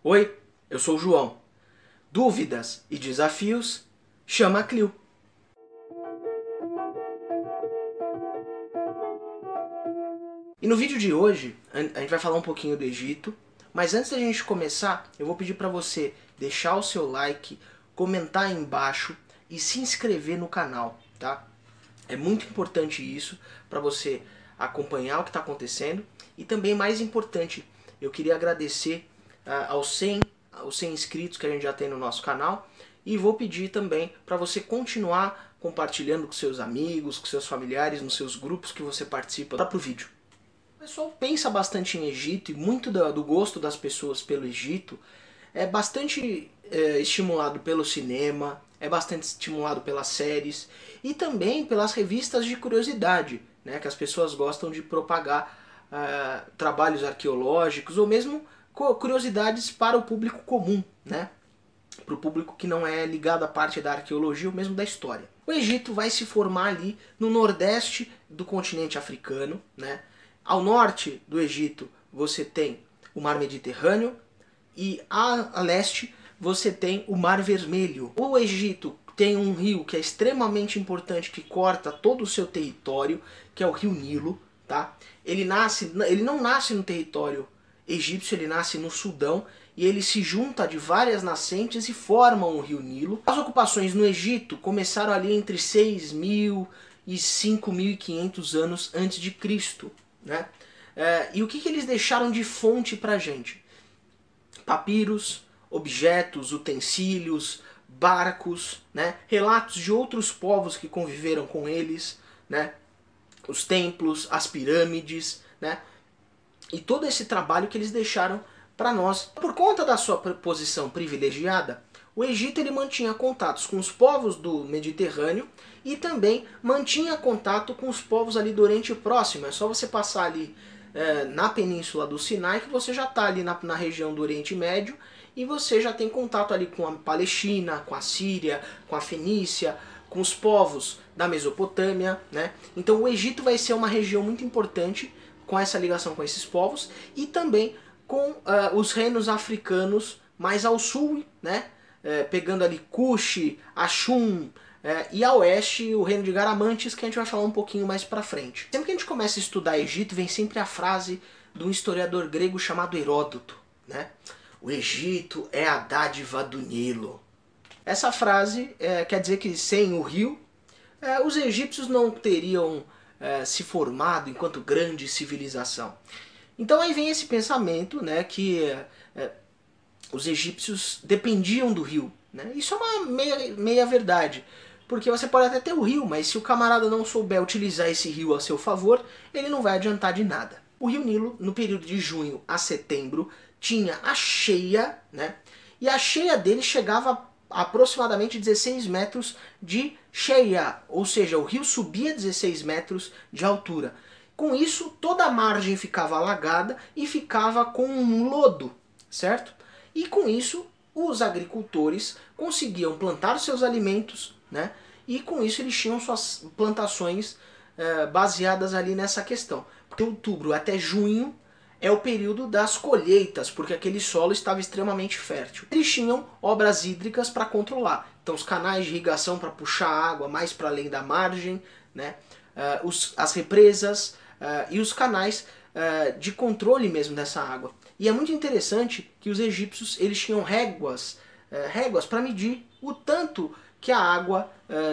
Oi, eu sou o João. Dúvidas e desafios? Chama a Clio. E no vídeo de hoje, a gente vai falar um pouquinho do Egito, mas antes da gente começar, eu vou pedir para você deixar o seu like, comentar aí embaixo e se inscrever no canal, tá? É muito importante isso para você acompanhar o que está acontecendo e também, mais importante, eu queria agradecer aos 100 inscritos que a gente já tem no nosso canal e vou pedir também para você continuar compartilhando com seus amigos, com seus familiares, nos seus grupos que você participa. Para o vídeo. O pessoal pensa bastante em Egito e muito do gosto das pessoas pelo Egito é bastante estimulado pelo cinema, é bastante estimulado pelas séries e também pelas revistas de curiosidade, né, que as pessoas gostam de propagar trabalhos arqueológicos ou mesmo curiosidades para o público comum, né, para o público que não é ligado à parte da arqueologia ou mesmo da história. O Egito vai se formar ali no nordeste do continente africano, né? Ao norte do Egito você tem o Mar Mediterrâneo e a leste você tem o Mar Vermelho. O Egito tem um rio que é extremamente importante, que corta todo o seu território, que é o Rio Nilo, tá? Ele não nasce no território egípcio, ele nasce no Sudão e ele se junta de várias nascentes e formam o Rio Nilo. As ocupações no Egito começaram ali entre 6.000 e 5.500 anos antes de Cristo, né? E o que eles deixaram de fonte pra gente? Papiros, objetos, utensílios, barcos, né? Relatos de outros povos que conviveram com eles, né? Os templos, as pirâmides, né? E todo esse trabalho que eles deixaram para nós. Por conta da sua posição privilegiada, o Egito ele mantinha contatos com os povos do Mediterrâneo e também mantinha contato com os povos ali do Oriente Próximo. É só você passar ali na península do Sinai que você já está ali na região do Oriente Médio e você já tem contato ali com a Palestina, com a Síria, com a Fenícia, com os povos da Mesopotâmia, né? Então o Egito vai ser uma região muito importante com essa ligação com esses povos e também com os reinos africanos mais ao sul, né? Pegando ali Kush, Ashum e a oeste o reino de Garamantes, que a gente vai falar um pouquinho mais pra frente. Sempre que a gente começa a estudar Egito, vem sempre a frase de um historiador grego chamado Heródoto, né? O Egito é a dádiva do Nilo. Essa frase quer dizer que sem o rio, os egípcios não teriam se formado enquanto grande civilização. Então aí vem esse pensamento, né, que os egípcios dependiam do rio, né? Isso é uma meia verdade, porque você pode até ter o rio, mas se o camarada não souber utilizar esse rio a seu favor, ele não vai adiantar de nada. O Rio Nilo, no período de junho a setembro, tinha a cheia, né? E a cheia dele chegava a aproximadamente 16 metros de cheia, ou seja, o rio subia 16 metros de altura. Com isso, toda a margem ficava alagada e ficava com um lodo, certo? E com isso, os agricultores conseguiam plantar seus alimentos, né? E com isso eles tinham suas plantações baseadas ali nessa questão. De outubro até junho é o período das colheitas, porque aquele solo estava extremamente fértil. Eles tinham obras hídricas para controlar. Então os canais de irrigação para puxar a água mais para além da margem, né? As represas e os canais de controle mesmo dessa água. E é muito interessante que os egípcios eles tinham réguas para medir o tanto que a água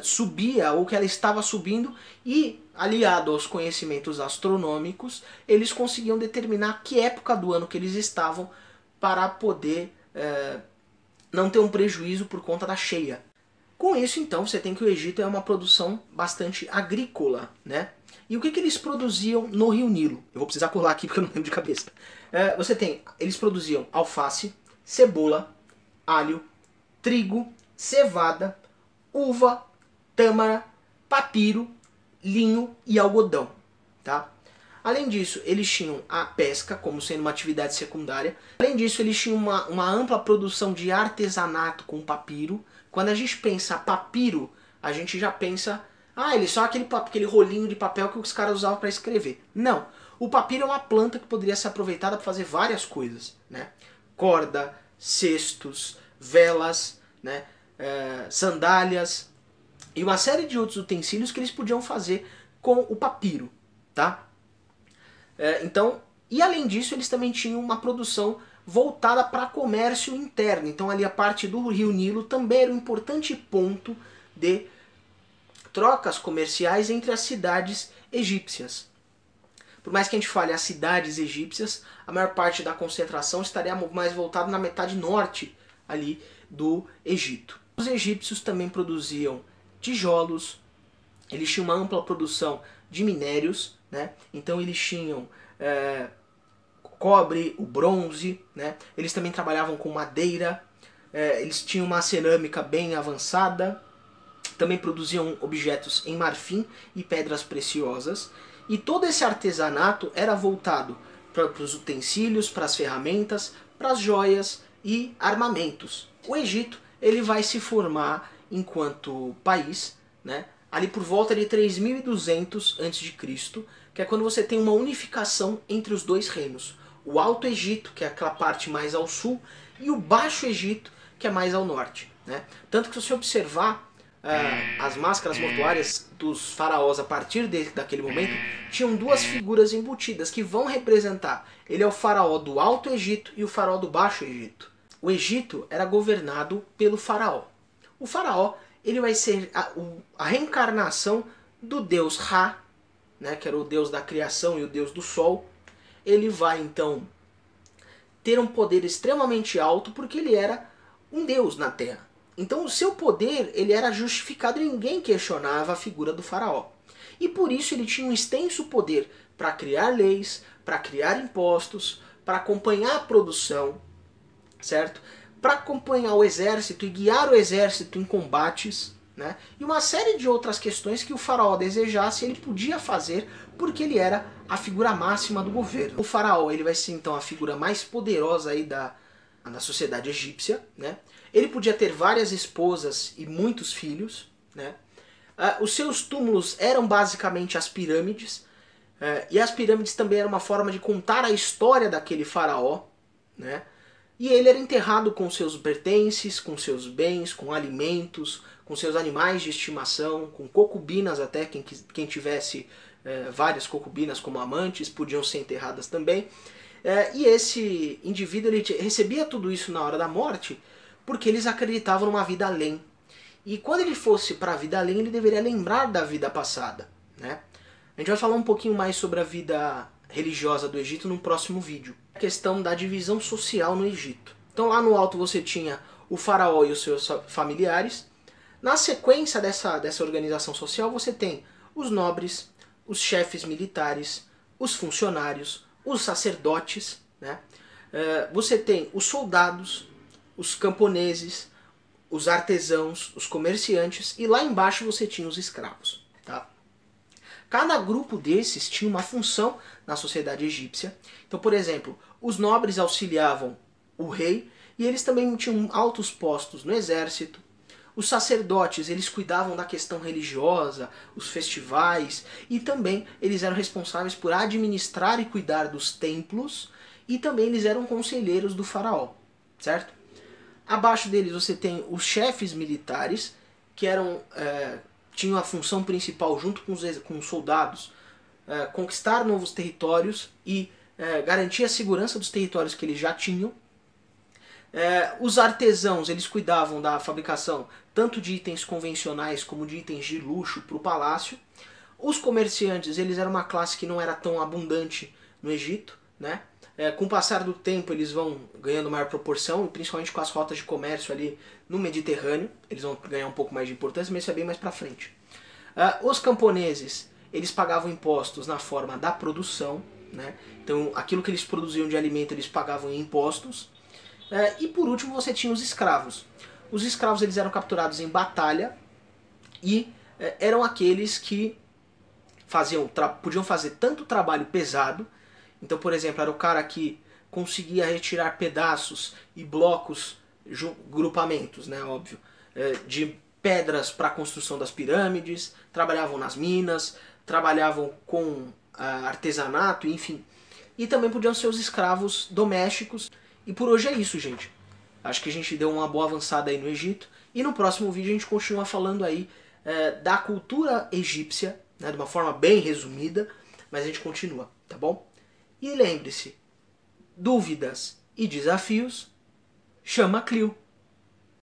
subia ou que ela estava subindo e, aliado aos conhecimentos astronômicos, eles conseguiam determinar que época do ano que eles estavam para poder não ter um prejuízo por conta da cheia. Com isso, então, você tem que o Egito é uma produção bastante agrícola, né? E o que eles produziam no Rio Nilo? Eu vou precisar colar aqui porque eu não lembro de cabeça. Eles produziam alface, cebola, alho, trigo, cevada, uva, tâmara, papiro, linho e algodão, tá? Além disso, eles tinham a pesca como sendo uma atividade secundária. Além disso, eles tinham uma ampla produção de artesanato com papiro. Quando a gente pensa papiro, a gente já pensa, eles são aquele rolinho de papel que os caras usavam para escrever. Não, o papiro é uma planta que poderia ser aproveitada para fazer várias coisas, né? Corda, cestos, velas, né, sandálias e uma série de outros utensílios que eles podiam fazer com o papiro, tá? Então, e além disso, eles também tinham uma produção voltada para comércio interno. Então ali a parte do Rio Nilo também era um importante ponto de trocas comerciais entre as cidades egípcias. Por mais que a gente fale as cidades egípcias, a maior parte da concentração estaria mais voltada na metade norte ali do Egito. Os egípcios também produziam tijolos, eles tinham uma ampla produção de minérios, né? Então eles tinham cobre, o bronze, né? Eles também trabalhavam com madeira, eles tinham uma cerâmica bem avançada, também produziam objetos em marfim e pedras preciosas, e todo esse artesanato era voltado para os utensílios, para as ferramentas, para as joias e armamentos. O Egito ele vai se formar enquanto país, né, ali por volta de 3200 a.C., que é quando você tem uma unificação entre os dois reinos. O Alto Egito, que é aquela parte mais ao sul, e o Baixo Egito, que é mais ao norte, né? Tanto que se você observar as máscaras mortuárias dos faraós a partir daquele momento, tinham duas figuras embutidas que vão representar. Ele é o faraó do Alto Egito e o faraó do Baixo Egito. O Egito era governado pelo faraó. O faraó ele vai ser a reencarnação do deus Ra, né, que era o deus da criação e o deus do sol. Ele vai então ter um poder extremamente alto porque ele era um deus na Terra. Então o seu poder ele era justificado e ninguém questionava a figura do faraó. E por isso ele tinha um extenso poder para criar leis, para criar impostos, para acompanhar a produção, certo? Para acompanhar o exército e guiar o exército em combates, né? E uma série de outras questões que o faraó desejasse ele podia fazer porque ele era a figura máxima do governo. O faraó ele vai ser então a figura mais poderosa aí da sociedade egípcia, né? Ele podia ter várias esposas e muitos filhos, né? Os seus túmulos eram basicamente as pirâmides, e as pirâmides também eram uma forma de contar a história daquele faraó, né? E ele era enterrado com seus pertences, com seus bens, com alimentos, com seus animais de estimação, com concubinas até, quem tivesse várias concubinas como amantes podiam ser enterradas também. E esse indivíduo ele recebia tudo isso na hora da morte porque eles acreditavam numa vida além. E quando ele fosse para a vida além, ele deveria lembrar da vida passada, né? A gente vai falar um pouquinho mais sobre a vida religiosa do Egito no próximo vídeo. A questão da divisão social no Egito. Então lá no alto você tinha o faraó e os seus familiares. Na sequência dessa organização social você tem os nobres, os chefes militares, os funcionários, os sacerdotes, né? Você tem os soldados, os camponeses, os artesãos, os comerciantes, e lá embaixo você tinha os escravos. Tá? Cada grupo desses tinha uma função na sociedade egípcia. Então, por exemplo, os nobres auxiliavam o rei e eles também tinham altos postos no exército. Os sacerdotes eles cuidavam da questão religiosa, os festivais, e também eles eram responsáveis por administrar e cuidar dos templos, e também eles eram conselheiros do faraó, certo? Abaixo deles você tem os chefes militares, que tinham a função principal, junto com os soldados, conquistar novos territórios e garantir a segurança dos territórios que eles já tinham. Os artesãos eles cuidavam da fabricação tanto de itens convencionais como de itens de luxo para o palácio. Os comerciantes eles eram uma classe que não era tão abundante no Egito, né? Com o passar do tempo eles vão ganhando maior proporção, principalmente com as rotas de comércio ali no Mediterrâneo, eles vão ganhar um pouco mais de importância, mas isso é bem mais para frente. Os camponeses, eles pagavam impostos na forma da produção, né? Então aquilo que eles produziam de alimento eles pagavam em impostos. E por último você tinha os escravos. Os escravos eles eram capturados em batalha e eram aqueles que podiam fazer tanto trabalho pesado. Então, por exemplo, era o cara que conseguia retirar pedaços e blocos, grupamentos, né, óbvio, de pedras para a construção das pirâmides, trabalhavam nas minas, trabalhavam com artesanato, enfim. E também podiam ser os escravos domésticos. E por hoje é isso, gente. Acho que a gente deu uma boa avançada aí no Egito. E no próximo vídeo a gente continua falando aí da cultura egípcia, né, de uma forma bem resumida, mas a gente continua, tá bom? E lembre-se, dúvidas e desafios, chama a Clio.